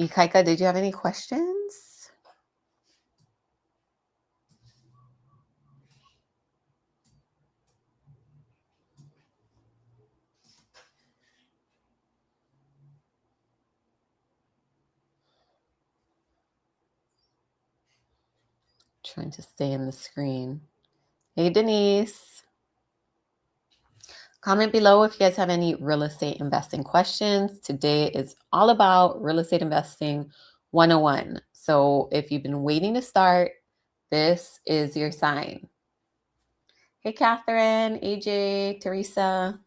Ikaika, did you have any questions? Trying to stay in the screen. Hey, Denise. Comment below if you guys have any real estate investing questions. Today is all about real estate investing 101. So if you've been waiting to start, this is your sign. Hey, Catherine, AJ, Teresa.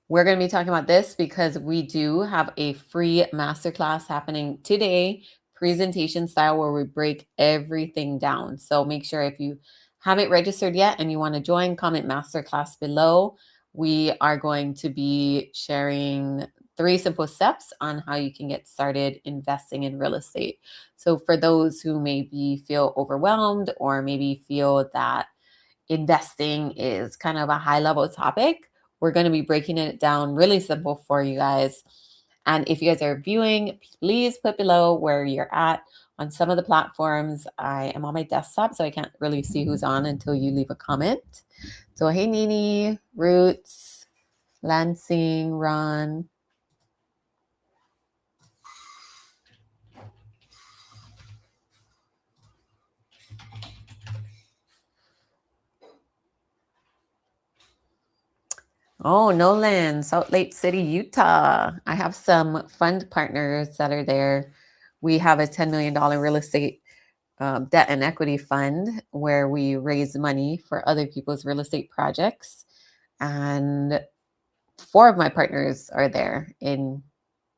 We're going to be talking about this because we do have a free masterclass happening today, presentation style, where we break everything down. So make sure if you haven't registered yet and you want to join, comment masterclass below. We are going to be sharing 3 simple steps on how you can get started investing in real estate. So for those who maybe feel overwhelmed or maybe feel that investing is kind of a high level topic, we're going to be breaking it down really simple for you guys. And if you guys are viewing, please put below where you're at on some of the platforms. I am on my desktop, so I can't really see who's on until you leave a comment. So hey, Nini, Roots, Lansing, Ron. Oh, Nolan, Salt Lake City, Utah. I have some fund partners that are there. We have a $10 million real estate debt and equity fund where we raise money for other people's real estate projects. And 4 of my partners are there in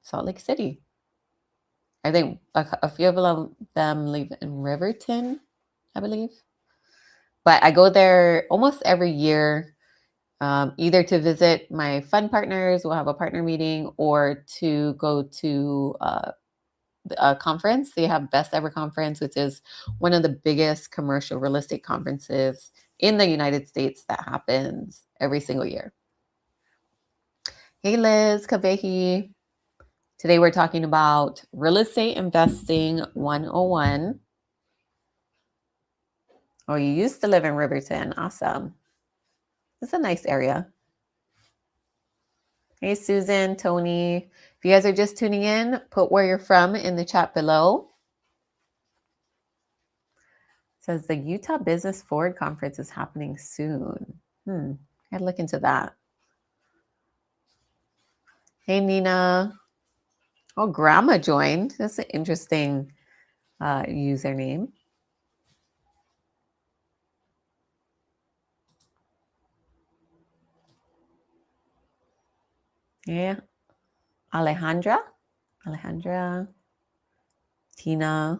Salt Lake City. I think a few of them live in Riverton, I believe. But I go there almost every year, either to visit my fund partners, we'll have a partner meeting, or to go to a conference. They have Best Ever Conference, which is one of the biggest commercial real estate conferences in the United States that happens every single year. Hey, Liz Kavehi. Today we're talking about real estate investing 101. Oh, you used to live in Riverton. Awesome. It's a nice area. Hey, Susan, Tony. If you guys are just tuning in, put where you're from in the chat below. It says the Utah Business Forward Conference is happening soon. Gotta look into that. Hey, Nina. Oh, Grandma joined. That's an interesting username. Yeah. Alejandra. Tina.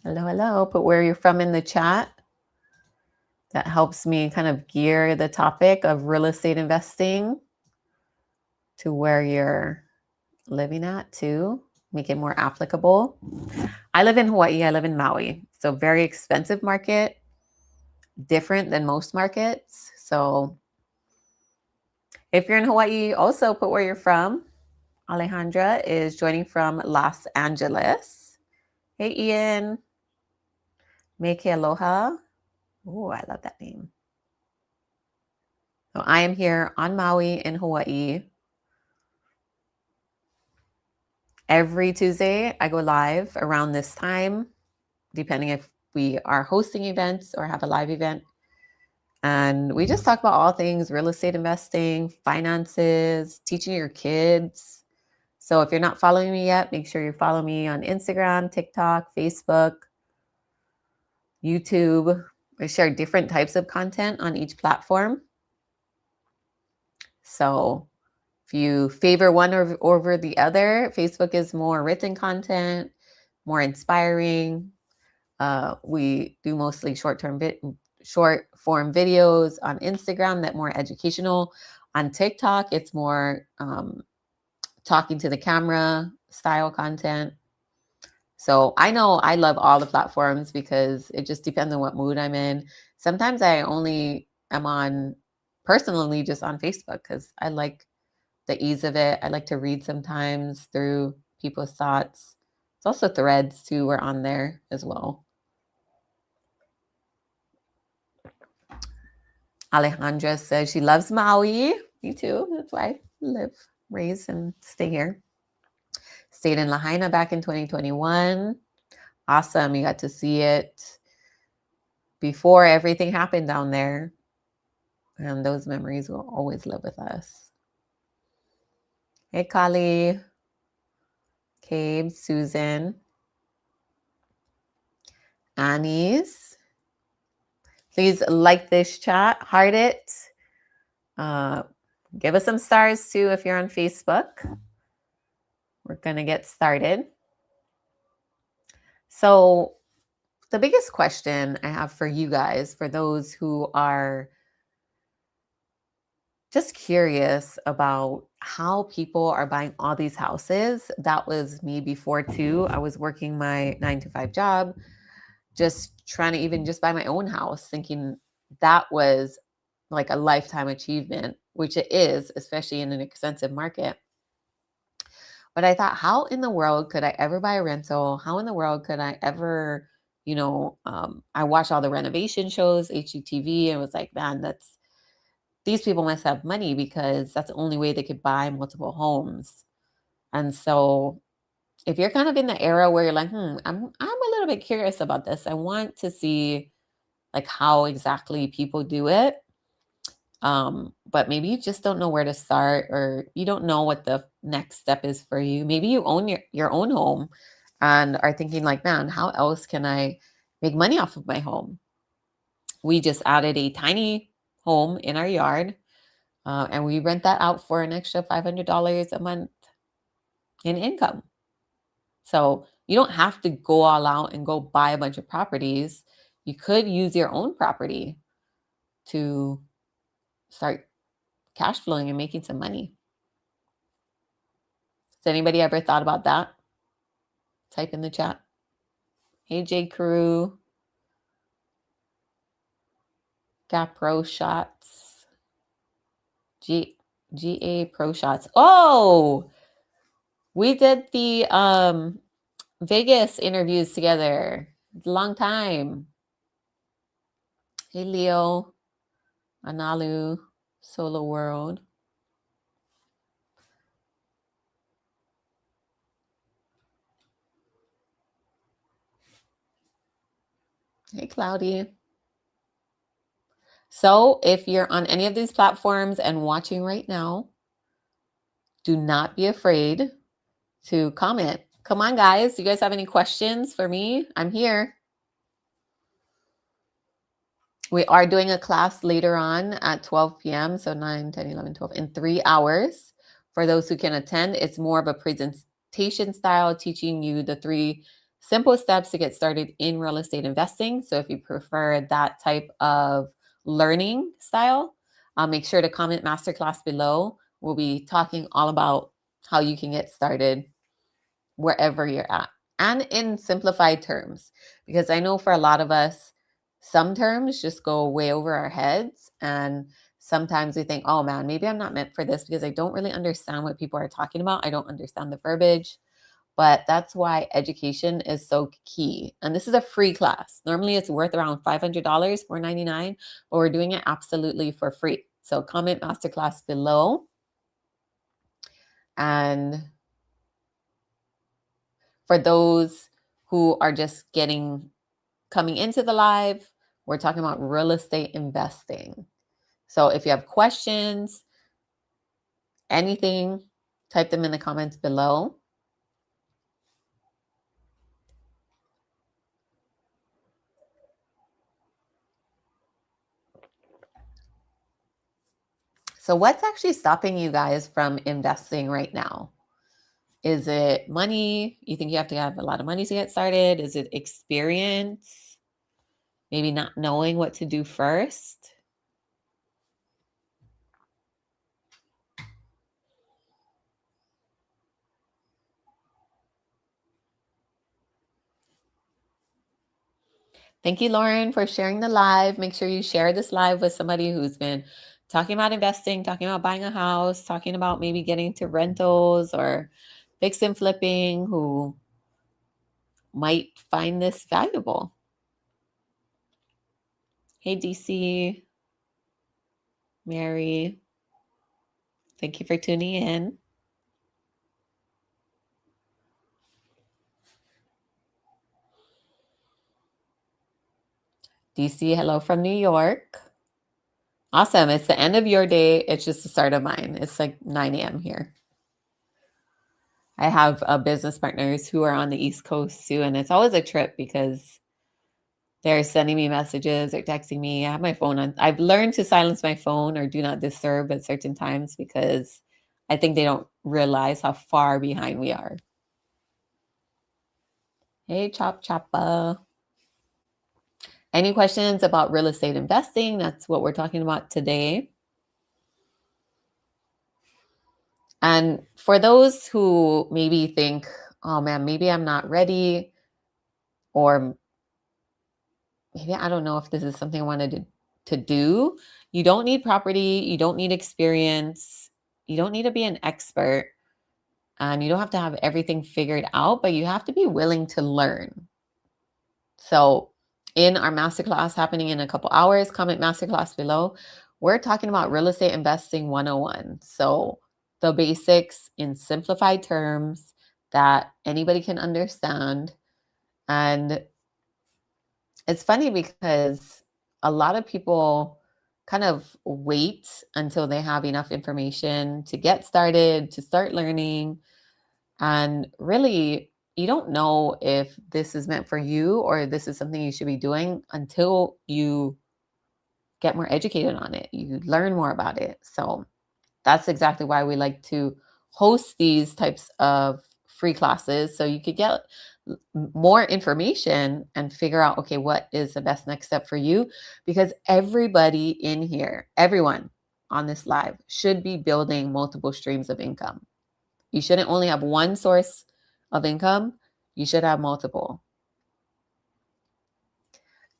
Hello. Put where you're from in the chat. That helps me kind of gear the topic of real estate investing to where you're living at too, make it more applicable. I live in Hawaii. I live in Maui. So very expensive market, different than most markets. So if you're in Hawaii, also put where you're from. Alejandra is joining from Los Angeles. Hey, Ian. Make aloha. Oh, I love that name. So I am here on Maui in Hawaii. Every Tuesday, I go live around this time, depending if we are hosting events or have a live event. And we just talk about all things real estate investing, finances, teaching your kids. So if you're not following me yet, make sure you follow me on Instagram, TikTok, Facebook, YouTube. I share different types of content on each platform. So if you favor one over the other, Facebook is more written content, more inspiring. We do mostly short form videos on Instagram that more educational. On TikTok, it's more talking to the camera style content. So I know I love all the platforms because it just depends on what mood I'm in. Sometimes I only am on personally just on Facebook because I like the ease of it. I like to read sometimes through people's thoughts. It's also threads too. We're on there as well. Alejandra says she loves Maui. Me too. That's why I live, raise, and stay here. Stayed in Lahaina back in 2021. Awesome. You got to see it before everything happened down there. And those memories will always live with us. Hey, Kali, Cabe, Susan, Annie's. Please like this chat, heart it. Give us some stars too if you're on Facebook. We're going to get started. So, the biggest question I have for you guys, for those who are just curious about how people are buying all these houses. That was me before too. I was working my 9-to-5 job, just trying to even just buy my own house, thinking that was like a lifetime achievement, which it is, especially in an expensive market. But I thought, how in the world could I ever buy a rental? How in the world could I ever, I watched all the renovation shows, HGTV, and was like, man, these people must have money because that's the only way they could buy multiple homes. And so if you're kind of in the era where you're like, I'm a little bit curious about this. I want to see like how exactly people do it. But maybe you just don't know where to start, or you don't know what the next step is for you. Maybe you own your own home and are thinking like, man, how else can I make money off of my home? We just added a tiny home in our yard. And we rent that out for an extra $500 a month in income. So you don't have to go all out and go buy a bunch of properties. You could use your own property to start cash flowing and making some money. Has anybody ever thought about that? Type in the chat. Hey, J. Crew. Got Pro Shots. GA Pro Shots. Oh, we did the Vegas interviews together. It's a long time. Hey, Leo, Analu, Solo World. Hey, Cloudy. So if you're on any of these platforms and watching right now, do not be afraid to comment. Come on, guys. You guys have any questions for me? I'm here. We are doing a class later on at 12 p.m. So 9, 10, 11, 12 in 3 hours. For those who can attend, it's more of a presentation style, teaching you the 3 simple steps to get started in real estate investing. So if you prefer that type of learning style, make sure to comment masterclass below. We'll be talking all about how you can get started wherever you're at and in simplified terms, because I know for a lot of us, some terms just go way over our heads. And sometimes we think, oh man, maybe I'm not meant for this because I don't really understand what people are talking about. I don't understand the verbiage. But that's why education is so key. And this is a free class. Normally it's worth around $500, $499, but we're doing it absolutely for free. So comment masterclass below. And for those who are just coming into the live, we're talking about real estate investing. So if you have questions, anything, type them in the comments below. So what's actually stopping you guys from investing right now? Is it money? You think you have to have a lot of money to get started? Is it experience? Maybe not knowing what to do first? Thank you, Lauren, for sharing the live. Make sure you share this live with somebody who's been talking about investing, talking about buying a house, talking about maybe getting to rentals or fix and flipping, who might find this valuable. Hey, DC, Mary, thank you for tuning in. DC, hello from New York. Awesome. It's the end of your day. It's just the start of mine. It's like 9 a.m. here. I have business partners who are on the East Coast too, and it's always a trip because they're sending me messages or texting me. I have my phone on. I've learned to silence my phone or do not disturb at certain times because I think they don't realize how far behind we are. Hey, Chop Choppa. Any questions about real estate investing? That's what we're talking about today. And for those who maybe think, oh man, maybe I'm not ready, or maybe I don't know if this is something I wanted to do. You don't need property, you don't need experience, you don't need to be an expert, and you don't have to have everything figured out, but you have to be willing to learn. So, in our masterclass happening in a couple hours, comment masterclass below, we're talking about real estate investing 101. So, the basics in simplified terms that anybody can understand. And it's funny because a lot of people kind of wait until they have enough information to get started, to start learning. And really, you don't know if this is meant for you or this is something you should be doing until you get more educated on it. You learn more about it. So that's exactly why we like to host these types of free classes, so you could get more information and figure out, okay, what is the best next step for you? Because everybody in here, everyone on this live should be building multiple streams of income. You shouldn't only have one source of income. You should have multiple.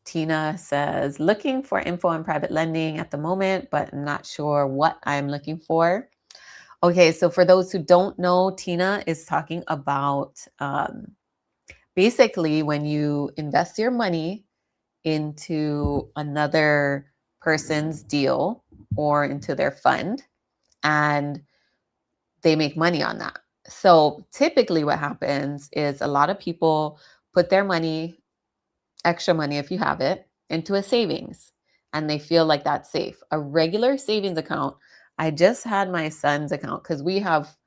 Tina says, looking for info on private lending at the moment, but not sure what I'm looking for. Okay, so for those who don't know, Tina is talking about basically when you invest your money into another person's deal or into their fund and they make money on that. So typically what happens is a lot of people put their money, extra money if you have it, into a savings and they feel like that's safe. A regular savings account, I just had my son's account because we have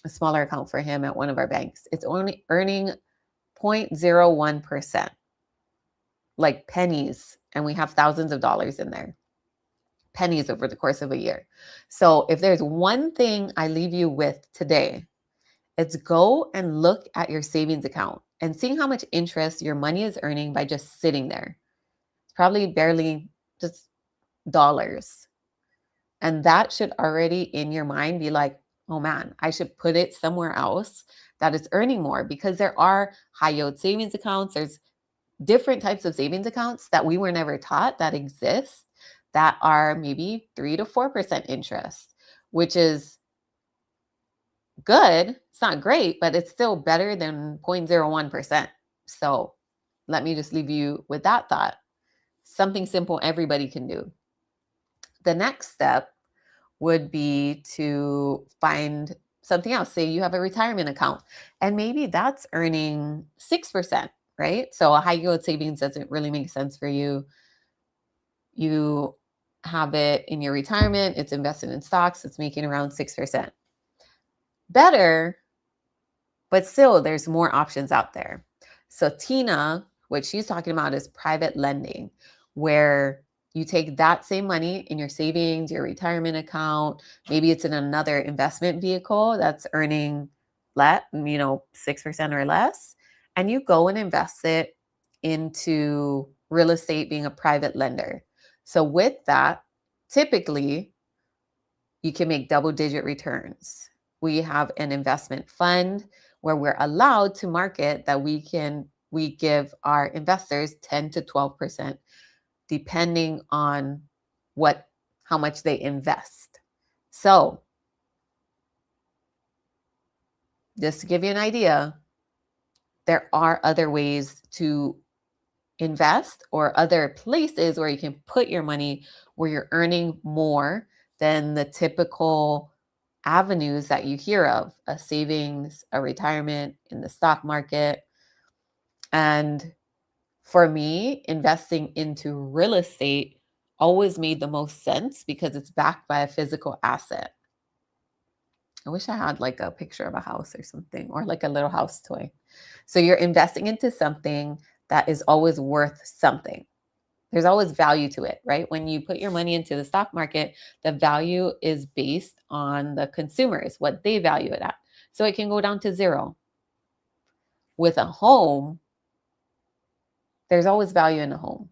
a smaller account for him at one of our banks. It's only earning 0.01%, like pennies, and we have thousands of dollars in there. Pennies over the course of a year. So if there's one thing I leave you with today, it's go and look at your savings account and seeing how much interest your money is earning by just sitting there. It's probably barely just dollars. And that should already in your mind be like, oh man, I should put it somewhere else that is earning more, because there are high yield savings accounts. There's different types of savings accounts that we were never taught that exist that are maybe 3 to 4% interest, which is good. It's not great, but it's still better than 0.01%. So let me just leave you with that thought. Something simple everybody can do. The next step would be to find something else. Say you have a retirement account and maybe that's earning 6%, right? So a high yield savings doesn't really make sense for you. You have it in your retirement, it's invested in stocks, it's making around 6%. Better, but still there's more options out there. So Tina, what she's talking about is private lending, where you take that same money in your savings, your retirement account, maybe it's in another investment vehicle that's earning 6% or less, and you go and invest it into real estate, being a private lender. So with that, typically you can make double-digit returns. We have an investment fund where we're allowed to market that we can we give our investors 10 to 12%, depending on how much they invest. So just to give you an idea, there are other ways to invest or other places where you can put your money where you're earning more than the typical avenues that you hear of: a savings, a retirement, in the stock market. And for me, investing into real estate always made the most sense because it's backed by a physical asset. I wish I had like a picture of a house or something, or like a little house toy. So you're investing into something that is always worth something. There's always value to it, right? When you put your money into the stock market, the value is based on the consumers, what they value it at. So it can go down to zero. With a home, there's always value in a home.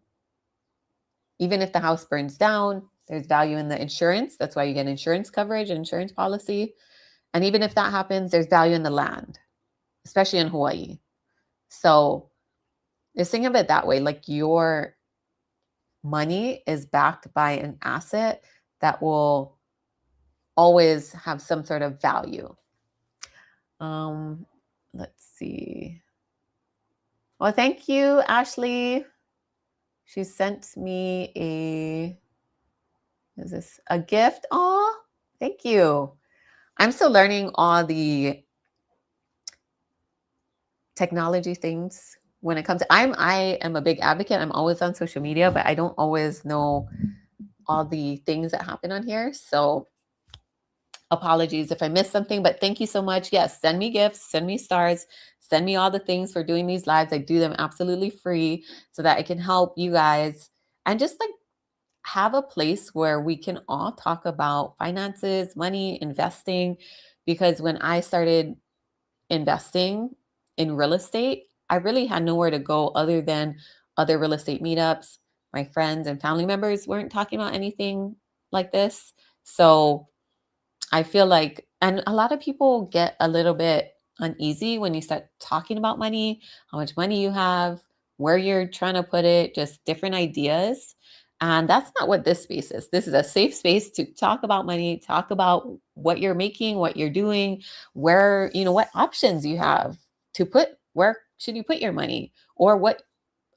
Even if the house burns down, there's value in the insurance. That's why you get insurance coverage, insurance policy. And even if that happens, there's value in the land, especially in Hawaii. So just think of it that way, like your money is backed by an asset that will always have some sort of value. Let's see. Well, thank you, Ashley. She sent me is this a gift? Oh, thank you. I'm still learning all the technology things when it comes to, I am a big advocate. I'm always on social media, but I don't always know all the things that happen on here. So apologies if I missed something, but thank you so much. Yes, send me gifts, send me stars, send me all the things for doing these lives. I do them absolutely free so that I can help you guys and just like have a place where we can all talk about finances, money, investing. Because when I started investing in real estate, I really had nowhere to go other than other real estate meetups. My friends and family members weren't talking about anything like this. So I feel like, and a lot of people get a little bit uneasy when you start talking about money, how much money you have, where you're trying to put it, just different ideas. And that's not what this space is. This is a safe space to talk about money, talk about what you're making, what you're doing, where, what options you have to put, where should you put your money, or what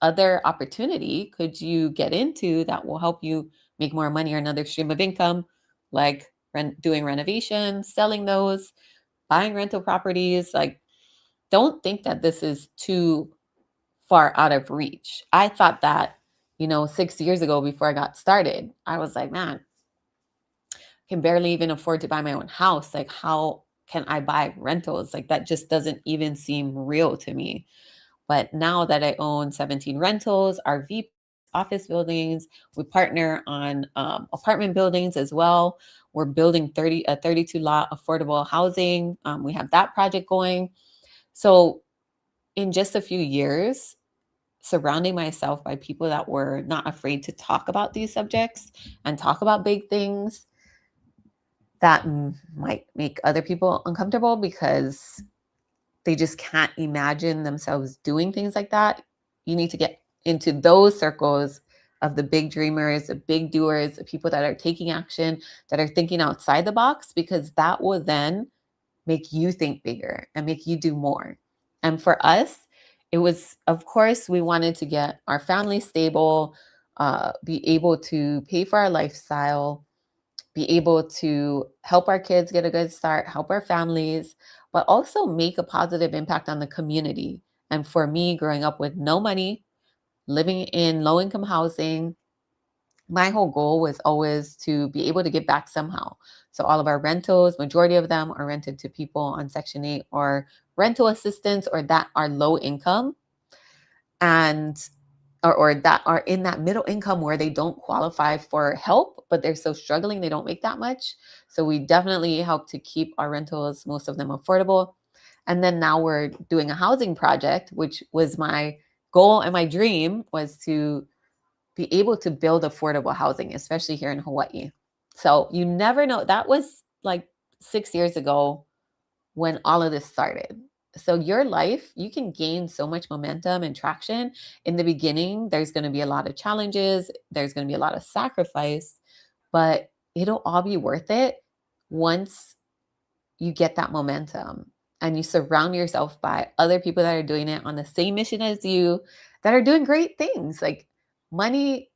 other opportunity could you get into that will help you make more money or another stream of income, like doing renovations, selling those, buying rental properties. Like, don't think that this is too far out of reach. I thought that, 6 years ago before I got started, I was like, man, I can barely even afford to buy my own house. Like, how can I buy rentals? Like, that just doesn't even seem real to me. But now that I own 17 rentals, RV, office buildings, we partner on apartment buildings as well. We're building a 32 lot affordable housing. We have that project going. So in just a few years, surrounding myself by people that were not afraid to talk about these subjects and talk about big things that might make other people uncomfortable because they just can't imagine themselves doing things like that. You need to get into those circles of the big dreamers, the big doers, the people that are taking action, that are thinking outside the box, because that will then make you think bigger and make you do more. And for us, it was, of course, we wanted to get our family stable, be able to pay for our lifestyle, be able to help our kids get a good start, help our families, but also make a positive impact on the community. And for me, growing up with no money, living in low income housing, my whole goal was always to be able to give back somehow. So all of our rentals, majority of them are rented to people on Section 8 or rental assistance, or that are low income, and or that are in that middle income where they don't qualify for help, but they're so struggling, they don't make that much. So we definitely help to keep our rentals, most of them, affordable. And then now we're doing a housing project, which was my goal and my dream, was to be able to build affordable housing, especially here in Hawaii. So you never know. That was like 6 years ago when all of this started. So your life, you can gain so much momentum and traction. In the beginning, there's going to be a lot of challenges, there's going to be a lot of sacrifice, but it'll all be worth it once you get that momentum and you surround yourself by other people that are doing it on the same mission as you, that are doing great things. Like money,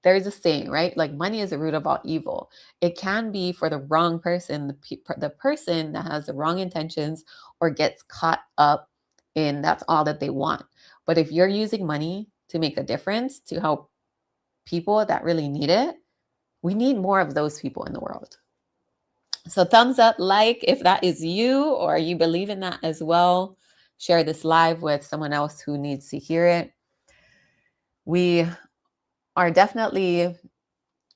there's a saying, right? Like money is the root of all evil. It can be for the wrong person, the person that has the wrong intentions or gets caught up in that's all that they want. But if you're using money to make a difference, to help people that really need it, we need more of those people in the world. So thumbs up, like if that is you or you believe in that as well. Share this live with someone else who needs to hear it. We are definitely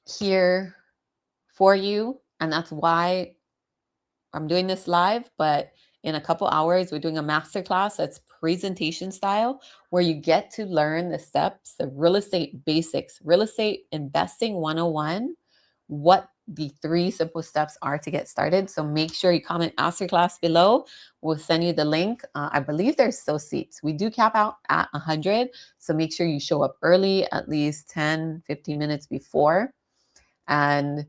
here for you, and that's why I'm doing this live. But in a couple hours, we're doing a masterclass that's presentation style, where you get to learn the steps, the real estate basics, real estate investing 101, what the 3 simple steps are to get started. So make sure you comment masterclass below. We'll send you the link. I believe there's still seats. We do cap out at 100. So make sure you show up early, at least 10, 15 minutes before. And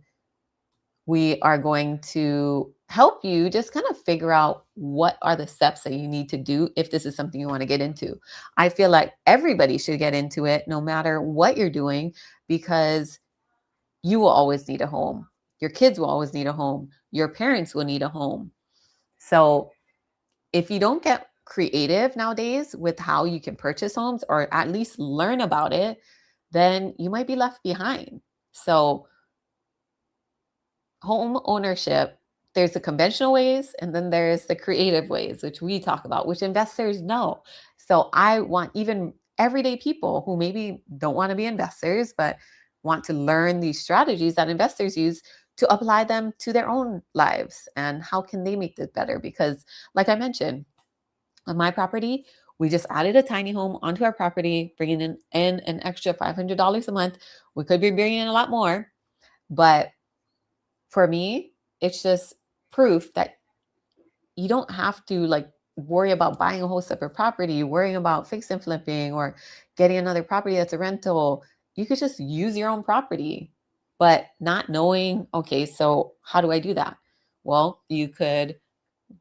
we are going to help you just kind of figure out what are the steps that you need to do if this is something you want to get into. I feel like everybody should get into it no matter what you're doing, because you will always need a home. Your kids will always need a home. Your parents will need a home. So if you don't get creative nowadays with how you can purchase homes or at least learn about it, then you might be left behind. So home ownership, there's the conventional ways and then there's the creative ways, which we talk about, which investors know. So I want even everyday people who maybe don't want to be investors, but want to learn these strategies that investors use to apply them to their own lives. And how can they make this better? Because like I mentioned, on my property, we just added a tiny home onto our property, bringing in an extra $500 a month. We could be bringing in a lot more, but for me, it's just proof that you don't have to like worry about buying a whole separate property, worrying about fix and flipping or getting another property that's a rental. You could just use your own property, but not knowing, okay, so how do I do that? Well, you could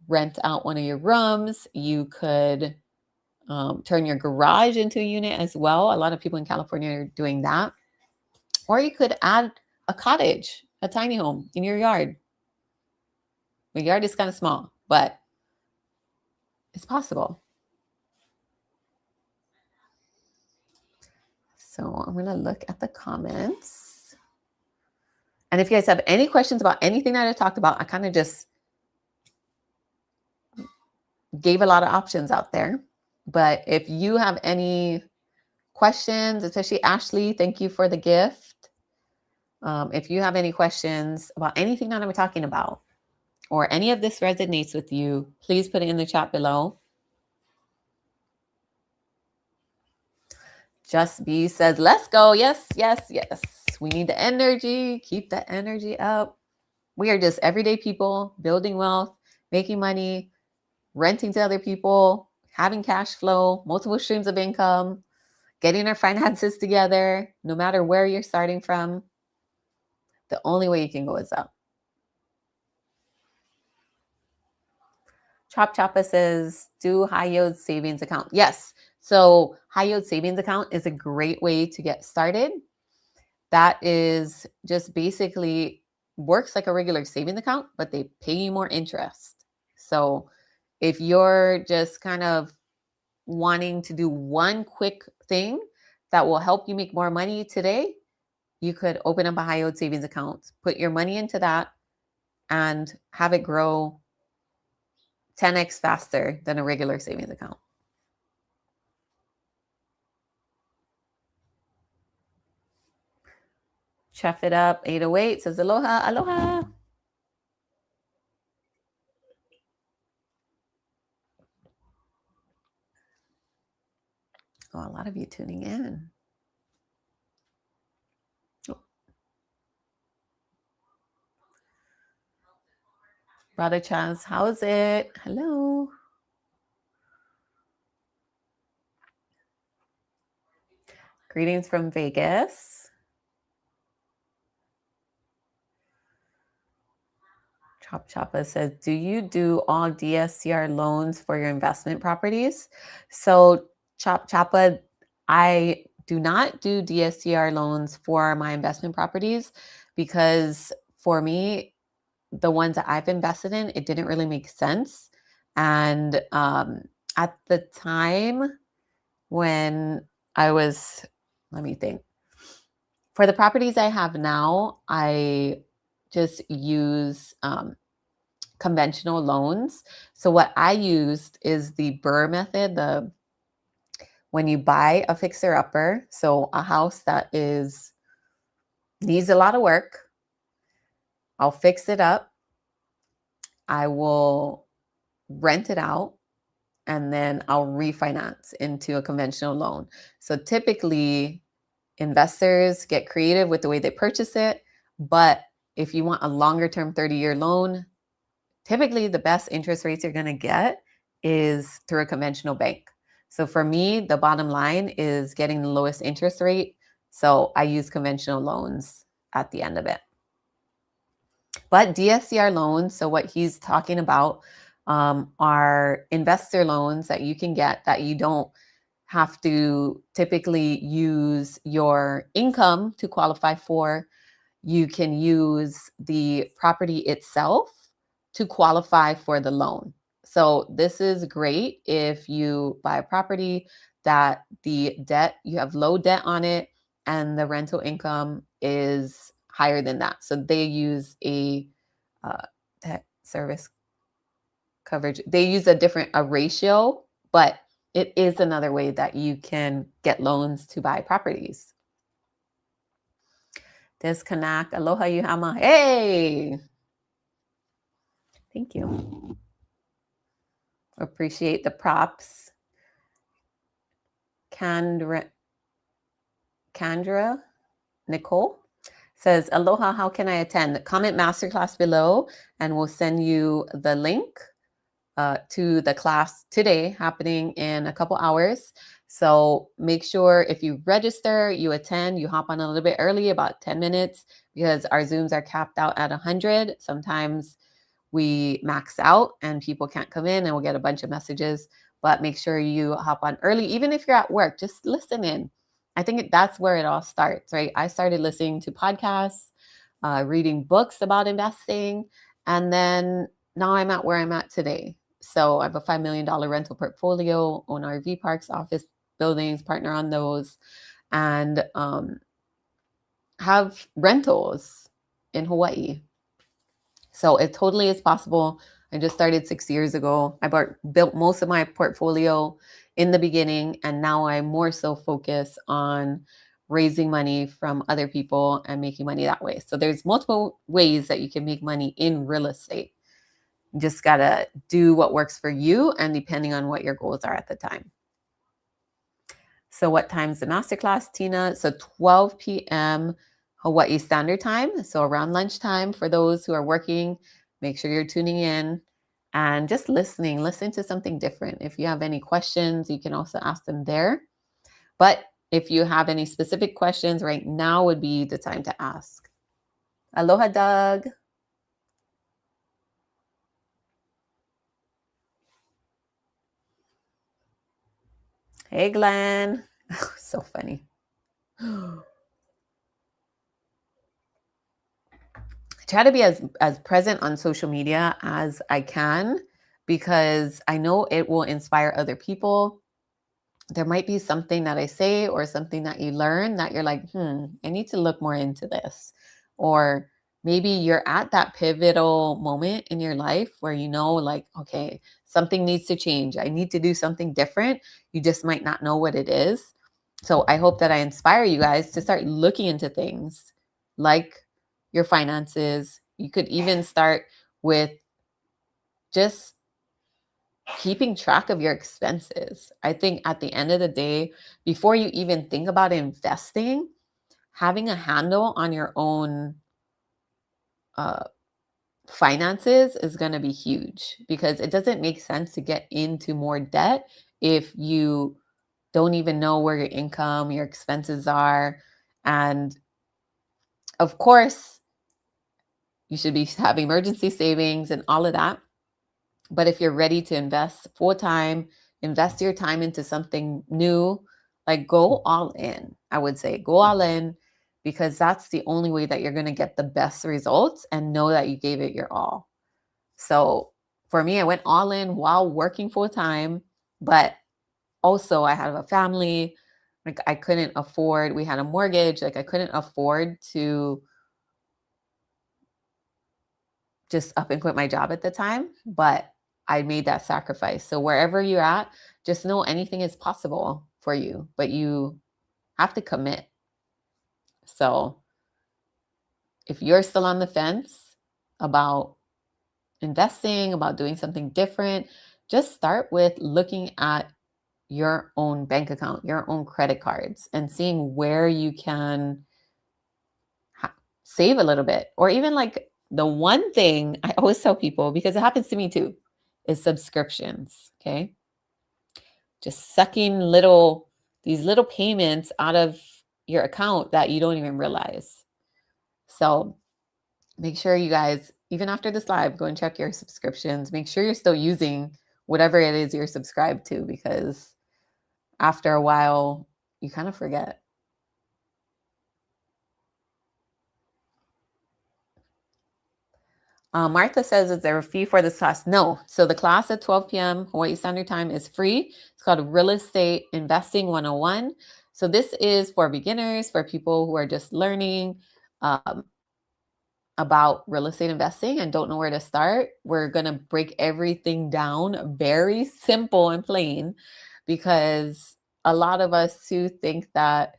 rent out one of your rooms. You could turn your garage into a unit as well. A lot of people in California are doing that. Or you could add a cottage, a tiny home in your yard. My yard is kind of small, but it's possible. So I'm going to look at the comments. And if you guys have any questions about anything that I talked about, I kind of just gave a lot of options out there. But if you have any questions, especially Ashley, thank you for the gift. If you have any questions about anything that I'm talking about, or any of this resonates with you, please put it in the chat below. Just B says, let's go. Yes, yes, yes. We need the energy. Keep the energy up. We are just everyday people building wealth, making money, renting to other people, having cash flow, multiple streams of income, getting our finances together, no matter where you're starting from. The only way you can go is up. Chop Choppa says, do high yield savings account. Yes. So high yield savings account is a great way to get started. That is just basically works like a regular savings account, but they pay you more interest. So if you're just kind of wanting to do one quick thing that will help you make more money today, you could open up a high yield savings account, put your money into that, and have it grow 10x faster than a regular savings account. Chef it up 808 says aloha, aloha. Oh, a lot of you tuning in. Oh. Brother Chaz, how's it? Hello. Greetings from Vegas. Chop Choppa says, do you do all DSCR loans for your investment properties? So Chop Choppa, I do not do DSCR loans for my investment properties because for me, the ones that I've invested in, it didn't really make sense. And at the time when I was, let me think, for the properties I have now, I just use conventional loans. So what I used is the BRRRR method, the when you buy a fixer upper, so a house that needs a lot of work, I'll fix it up. I will rent it out and then I'll refinance into a conventional loan. So typically investors get creative with the way they purchase it, but if you want a longer term 30-year loan, typically the best interest rates you're going to get is through a conventional bank. So for me, the bottom line is getting the lowest interest rate. So I use conventional loans at the end of it. But DSCR loans, so what he's talking about are investor loans that you can get that you don't have to typically use your income to qualify for. You can use the property itself to qualify for the loan. So this is great if you buy a property that the debt, you have low debt on it and the rental income is higher than that. So they use a debt service coverage. They use a ratio, but it is another way that you can get loans to buy properties. Disconnect. Aloha Yuhama. Hey. Thank you. Appreciate the props. Candra Nicole says, aloha, how can I attend? Comment masterclass below and we'll send you the link to the class today happening in a couple hours. So make sure if you register, you attend, you hop on a little bit early, about 10 minutes, because our Zooms are capped out at 100. Sometimes we max out and people can't come in and we'll get a bunch of messages, but make sure you hop on early. Even if you're at work, just listen in. I think that's where it all starts, right? I started listening to podcasts, reading books about investing, and then now I'm at where I'm at today. So I have a $5 million rental portfolio, own RV parks, office buildings, partner on those, and have rentals in Hawaii. So it totally is possible. I just started 6 years ago. I built most of my portfolio in the beginning, and now I'm more so focused on raising money from other people and making money that way. So there's multiple ways that you can make money in real estate. You just got to do what works for you and depending on what your goals are at the time. So what time's the masterclass, Tina? So 12 p.m. Hawaii Standard Time. So around lunchtime for those who are working, make sure you're tuning in and just listening. Listen to something different. If you have any questions, you can also ask them there. But if you have any specific questions, right now would be the time to ask. Aloha, Doug. Hey, Glenn. So funny. I try to be as present on social media as I can because I know it will inspire other people. There might be something that I say or something that you learn that you're like, I need to look more into this. Or maybe you're at that pivotal moment in your life where you know, like, okay, something needs to change. I need to do something different. You just might not know what it is. So I hope that I inspire you guys to start looking into things like your finances. You could even start with just keeping track of your expenses. I think at the end of the day, before you even think about investing, having a handle on your own finances is going to be huge because it doesn't make sense to get into more debt if you don't even know where your income, your expenses are. And of course, you should be have emergency savings and all of that. But if you're ready to invest full time, invest your time into something new, like go all in. I would say go all in, because that's the only way that you're going to get the best results and know that you gave it your all. So for me, I went all in while working full time, but also I have a family. Like I couldn't afford, we had a mortgage, like I couldn't afford to just up and quit my job at the time, but I made that sacrifice. So wherever you're at, just know anything is possible for you, but you have to commit. So if you're still on the fence about investing, about doing something different, just start with looking at your own bank account, your own credit cards, and seeing where you can save a little bit. Or even like the one thing I always tell people, because it happens to me too, is subscriptions. Okay. Just sucking these little payments out of your account that you don't even realize. So make sure you guys, even after this live, go and check your subscriptions. Make sure you're still using whatever it is you're subscribed to, because after a while, you kind of forget. Martha says, is there a fee for this class? No. So the class at 12 p.m. Hawaii Standard Time is free. It's called Real Estate Investing 101. So this is for beginners, for people who are just learning about real estate investing and don't know where to start. We're going to break everything down very simple and plain, because a lot of us too think that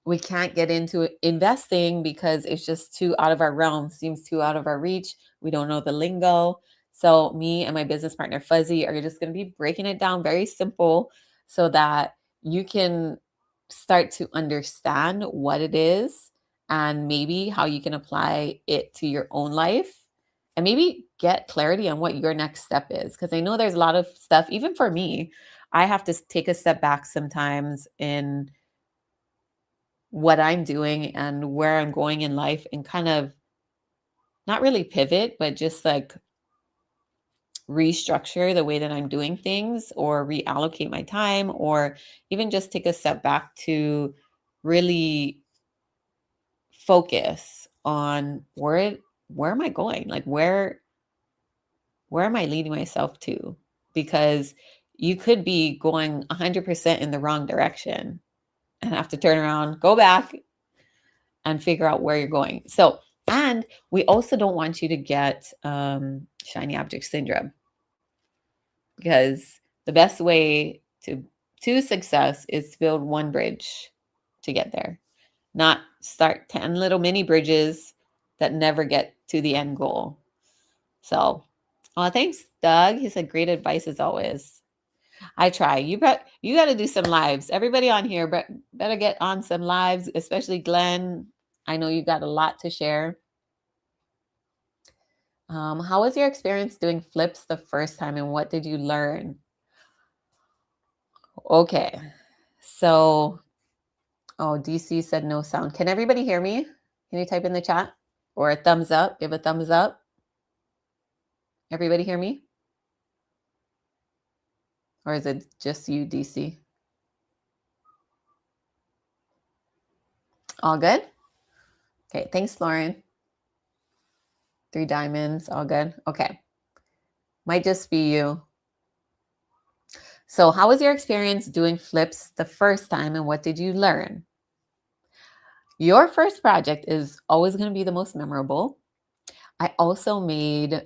we can't get into investing because it's just too out of our realm, seems too out of our reach. We don't know the lingo. So me and my business partner Fuzzy are just going to be breaking it down very simple so that you can start to understand what it is and maybe how you can apply it to your own life, and maybe get clarity on what your next step is. Because I know there's a lot of stuff, even for me, I have to take a step back sometimes in what I'm doing and where I'm going in life, and kind of not really pivot, but just like restructure the way that I'm doing things, or reallocate my time, or even just take a step back to really focus on where am I going? Like where am I leading myself to? Because you could be going 100% in the wrong direction and have to turn around, go back, and figure out where you're going. So, and we also don't want you to get shiny object syndrome, because the best way to success is to build one bridge to get there, not start 10 little mini bridges that never get to the end goal. So, thanks, Doug. He said, great advice as always. I try. You got to do some lives. Everybody on here better get on some lives, especially Glenn. I know you got a lot to share. How was your experience doing flips the first time, and what did you learn? Okay. So, DC said no sound. Can everybody hear me? Can you type in the chat or a thumbs up? Give a thumbs up. Everybody hear me? Or is it just you, DC? All good? Okay, thanks, Lauren. 3 diamonds, all good. Okay. Might just be you. So how was your experience doing flips the first time, and what did you learn? Your first project is always going to be the most memorable. I also made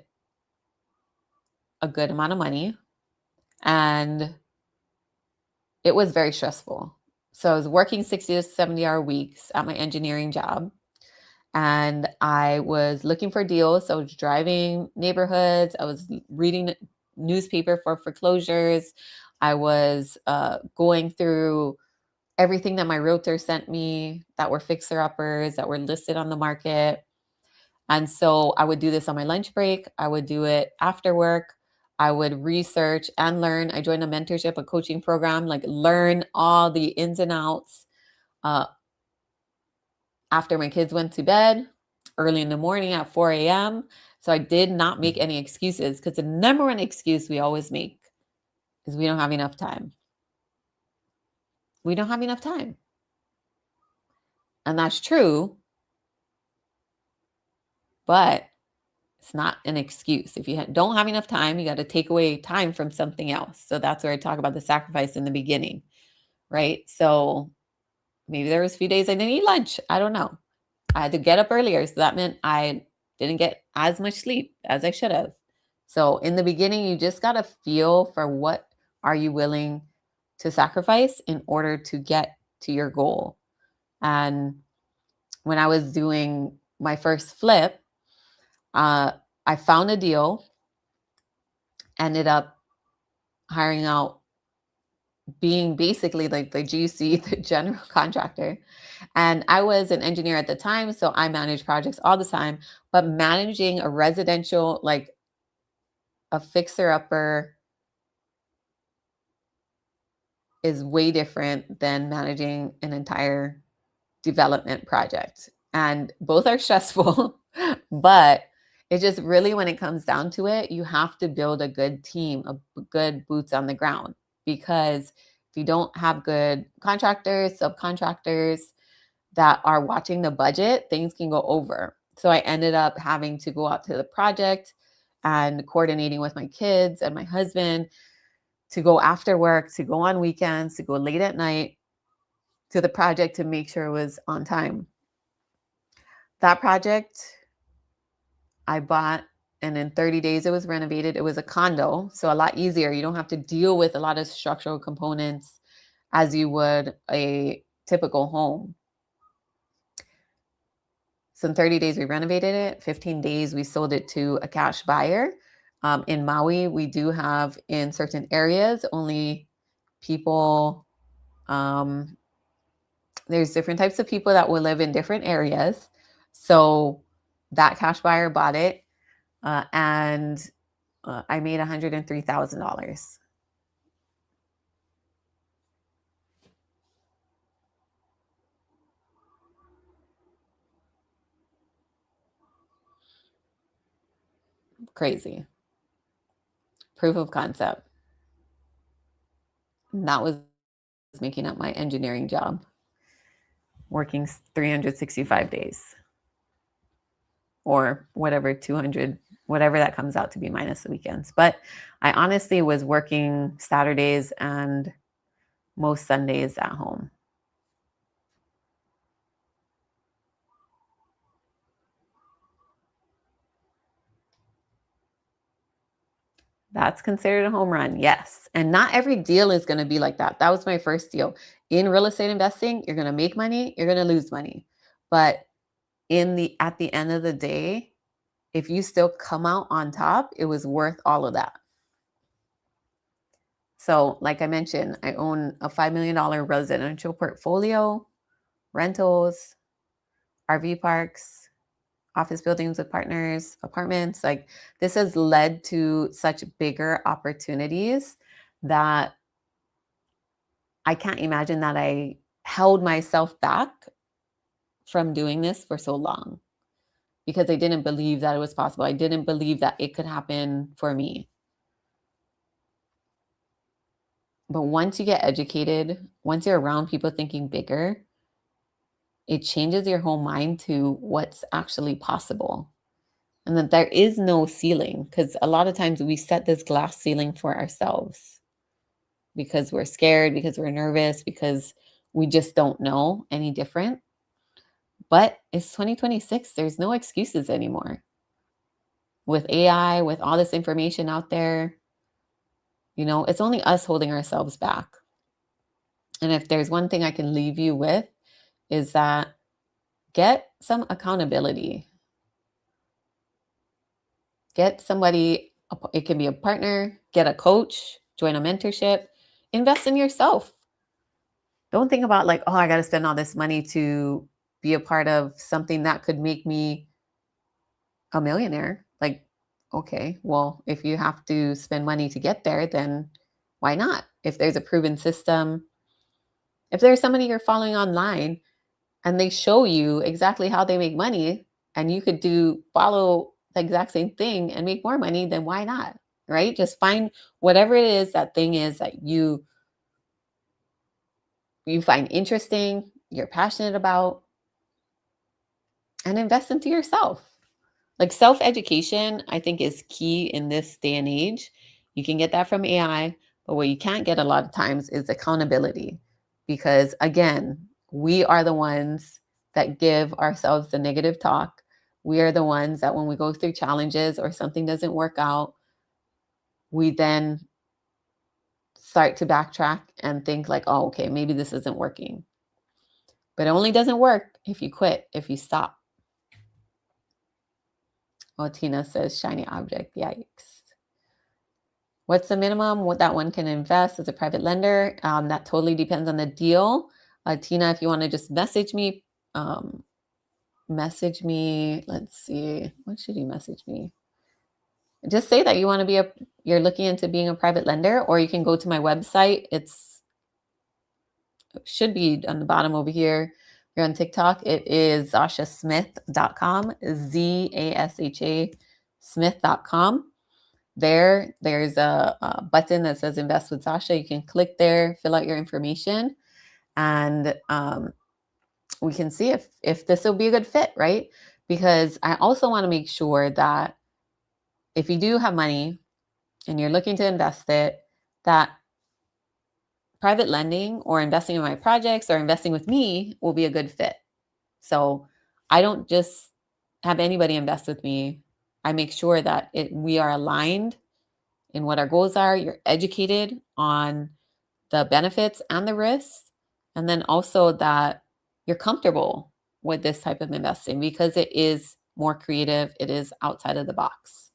a good amount of money, and it was very stressful. So I was working 60 to 70-hour weeks at my engineering job, and I was looking for deals. So I was driving neighborhoods. I was reading newspaper for foreclosures. I was going through everything that my realtor sent me that were fixer-uppers that were listed on the market. And so I would do this on my lunch break. I would do it after work. I would research and learn. I joined a mentorship, a coaching program, like learn all the ins and outs uh, after my kids went to bed, early in the morning at 4 a.m. So I did not make any excuses, because the number one excuse we always make is we don't have enough time. We don't have enough time. And that's true, but it's not an excuse. If you don't have enough time, you got to take away time from something else. So that's where I talk about the sacrifice in the beginning, right? So maybe there was a few days I didn't eat lunch. I don't know. I had to get up earlier. So that meant I didn't get as much sleep as I should have. So in the beginning, you just got to feel for what are you willing to sacrifice in order to get to your goal. And when I was doing my first flip, I found a deal, ended up hiring out, being basically like the GC, the general contractor. And I was an engineer at the time, so I managed projects all the time, but managing a residential, like a fixer upper, is way different than managing an entire development project. And both are stressful, but it just really, when it comes down to it, you have to build a good team, a good boots on the ground. Because if you don't have good contractors, subcontractors that are watching the budget, things can go over. So I ended up having to go out to the project and coordinating with my kids and my husband to go after work, to go on weekends, to go late at night to the project to make sure it was on time. That project I bought, and in 30 days it was renovated. It was a condo, so a lot easier. You don't have to deal with a lot of structural components as you would a typical home. So in 30 days we renovated it. 15 days we sold it to a cash buyer. In Maui, we do have, in certain areas, only people, there's different types of people that will live in different areas. So that cash buyer bought it, and I made $103,000. Crazy. Proof of concept. And that was making up my engineering job, working 365 days or whatever, 200, whatever that comes out to be minus the weekends. But I honestly was working Saturdays and most Sundays at home. That's considered a home run, yes. And not every deal is going to be like that. That was my first deal. In real estate investing, you're going to make money, you're going to lose money. But at the end of the day, if you still come out on top, it was worth all of that. So, like I mentioned, I own a $5 million residential portfolio, rentals, RV parks, office buildings with partners, apartments. Like, this has led to such bigger opportunities that I can't imagine that I held myself back from doing this for so long, because I didn't believe that it was possible. I didn't believe that it could happen for me. But once you get educated, once you're around people thinking bigger, it changes your whole mind to what's actually possible. And that there is no ceiling, because a lot of times we set this glass ceiling for ourselves because we're scared, because we're nervous, because we just don't know any different. But it's 2026. There's no excuses anymore. With AI, with all this information out there, it's only us holding ourselves back. And if there's one thing I can leave you with, is that get some accountability. Get somebody, it can be a partner, get a coach, join a mentorship, invest in yourself. Don't think about like, oh, I got to spend all this money to be a part of something that could make me a millionaire. Like, Okay, well, if you have to spend money to get there, then why not? If there's a proven system, if there's somebody you're following online and they show you exactly how they make money and you could follow the exact same thing and make more money, then why not? Right? Just find whatever it is that thing is that you find interesting, you're passionate about, and invest into yourself. Like self-education, I think is key in this day and age. You can get that from AI, but what you can't get a lot of times is accountability. Because again, we are the ones that give ourselves the negative talk. We are the ones that when we go through challenges or something doesn't work out, we then start to backtrack and think like, oh, okay, maybe this isn't working. But it only doesn't work if you quit, if you stop. Oh, Tina says shiny object. Yikes. What's the minimum what that one can invest as a private lender? That totally depends on the deal. Tina, if you want to just message me, let's see, what should you message me? Just say that you want to you're looking into being a private lender, or you can go to my website. It should be on the bottom over here. You're on TikTok. It is zashasmith.com, ZASHA Smith.com. There's a button that says invest with Zasha. You can click there, fill out your information, and we can see if this will be a good fit, right? Because I also want to make sure that if you do have money and you're looking to invest it, that private lending or investing in my projects or investing with me will be a good fit. So I don't just have anybody invest with me. I make sure that we are aligned in what our goals are. You're educated on the benefits and the risks, and then also that you're comfortable with this type of investing because it is more creative. It is outside of the box.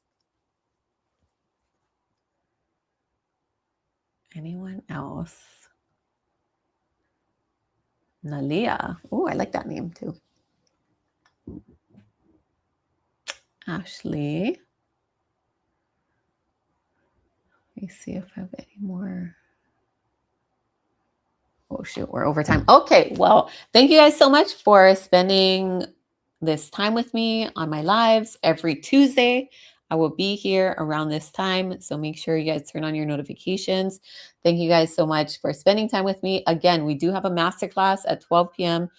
Anyone else? Nalia. Oh, I like that name too. Ashley. Let me see if I have any more. Oh shoot, we're over time. Okay, well, thank you guys so much for spending this time with me on my lives every Tuesday. I will be here around this time, so make sure you guys turn on your notifications. Thank you guys so much for spending time with me. Again, we do have a masterclass at 12 p.m.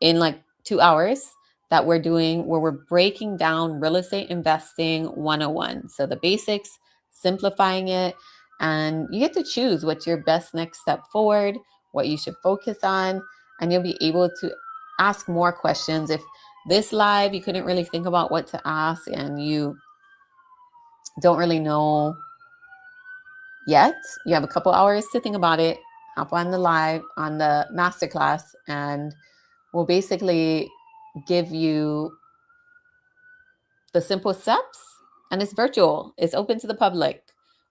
in like 2 hours that we're doing where we're breaking down real estate investing 101. So the basics, simplifying it, and you get to choose what's your best next step forward, what you should focus on, and you'll be able to ask more questions. If this live you couldn't really think about what to ask and you don't really know yet, you have a couple hours to think about it. Hop on the masterclass, and we'll basically give you the simple steps, and it's virtual. It's open to the public.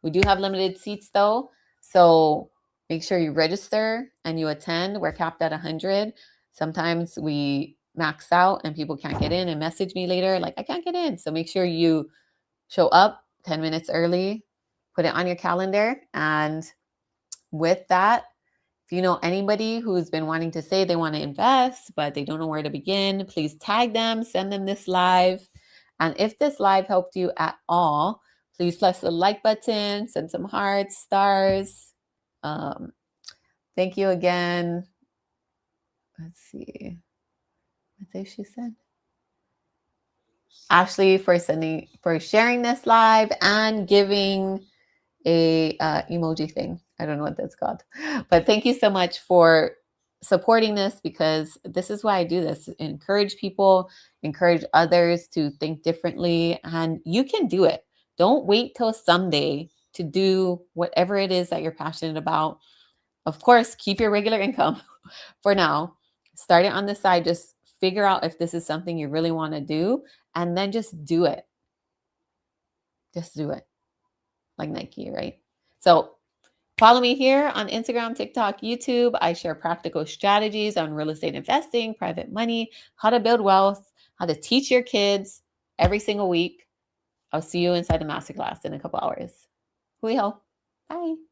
We do have limited seats though, so make sure you register and you attend. We're capped at 100. Sometimes we max out and people can't get in and message me later like I can't get in. So make sure you show up 10 minutes early, put it on your calendar. And with that, if you know anybody who's been wanting to say they want to invest, but they don't know where to begin, please tag them, send them this live. And if this live helped you at all, please press the like button, send some hearts, stars. Thank you again. Let's see. What did she said? Ashley for sharing this live and giving a emoji thing. I don't know what that's called, but thank you so much for supporting this, because this is why I do this. Encourage people, encourage others to think differently, and you can do it. Don't wait till someday to do whatever it is that you're passionate about. Of course, keep your regular income for now. Start it on the side. Just figure out if this is something you really want to do, and then just do it. Just do it. Like Nike, right? So follow me here on Instagram, TikTok, YouTube. I share practical strategies on real estate investing, private money, how to build wealth, how to teach your kids every single week. I'll see you inside the masterclass in a couple hours. Hui hao. Bye.